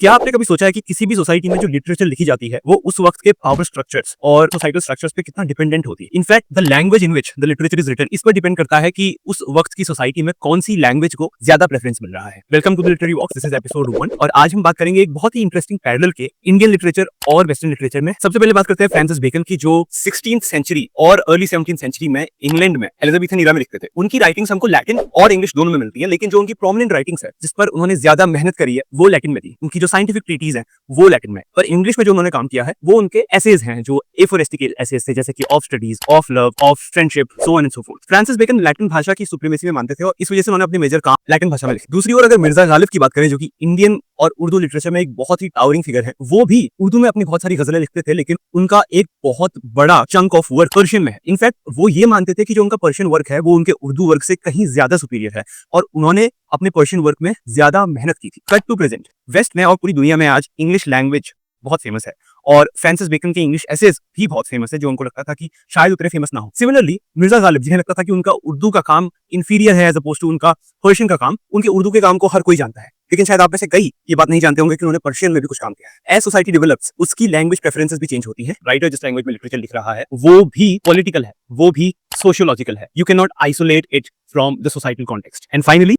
क्या आपने कभी सोचा है कि किसी भी सोसाइटी में जो लिटरेचर लिखी जाती है वो उस वक्त के पावर स्ट्रक्चर्स और सोसाइटल स्ट्रक्चर्स पे कितना डिपेंडेंट होती है? In fact the language in which the literature is written इस पर डिपेंड करता है कि उस वक्त की सोसाइटी में कौन सी लैंग्वेज को ज्यादा प्रेफरेंस मिल रहा है। Welcome to the literary walks, this is episode 1 और आज हम बात करेंगे एक बहुत ही इंटरेस्टिंग पैरेलल के इंडियन लिटरेचर और वेस्टर्न लिटरेचर में। सबसे पहले बात करते हैं फ्रांसिस बेकन की, जो 16th सेंचुरी और अर्ली 17th सेंचुरी में इंग्लैंड में एलिजाबेथन ईरा में लिखते थे। उनकी राइटिंग्स हमको लैटिन और इंग्लिश दोनों में मिलती है, लेकिन जो उनकी प्रोमिनेंट राइटिंग्स है जिस पर उन्होंने ज्यादा मेहनत करी है वो लैटिन में थी। उनकी जो साइंटिफिक ट्रीटीज है वो लैटिन में, पर इंग्लिश में जो उन्होंने काम किया है वो उनके एसेज हैं, जो एफोरेस्टिकल एसेज थे, जैसे कि of studies, of love, of friendship, so on and so forth. Francis Bacon Latin भाषा की सुप्रीमेसी में मानते थे और इस वजह से उन्होंने अपने मेजर काम लैटिन भाषा में लिखे। दूसरी ओर अगर मिर्जा गालिब की बात करें, जो कि इंडियन और उर्दू लिटरेचर में एक बहुत ही टावरिंग फिगर है, वो भी उर्दू में अपनी बहुत सारी गजलें लिखते थे, लेकिन उनका एक बहुत बड़ा चंक ऑफ वर्क पर्शियन में है। इनफैक्ट वो ये मानते थे कि जो उनका पर्शियन वर्क है वो उनके उर्दू वर्क से कहीं ज्यादा सुपीरियर है और उन्होंने अपने पर्शियन वर्क में ज्यादा मेहनत की थी। कट टू प्रेजेंट, वेस्ट में और पूरी दुनिया में आज इंग्लिश लैंग्वेज बहुत फेमस है और फ्रांसिस बेकन के इंग्लिश एसेज भी बहुत फेमस है, जो उनको लगता था कि शायद उतने फेमस ना हो। सिमिलरली मिर्जा गालिब, जिन्हें लगता था कि उनका उर्दू का काम इंफीरियर है एज अपोज टू उनका पर्शियन का काम, उनके उर्दू के काम को हर कोई जानता है, लेकिन शायद आप में से कई ये बात नहीं जानते होंगे कि उन्होंने पर्शियन में भी कुछ काम किया है। एज सोसाइटी डेवलप्स, उसकी लैंग्वेज प्रेफरेंसेस भी चेंज होती है। राइटर जिस लैंग्वेज में लिटरेचर लिख रहा है वो भी पॉलिटिकल है, वो भी सोशियोलॉजिकल है। You can not isolate it from the societal context. And finally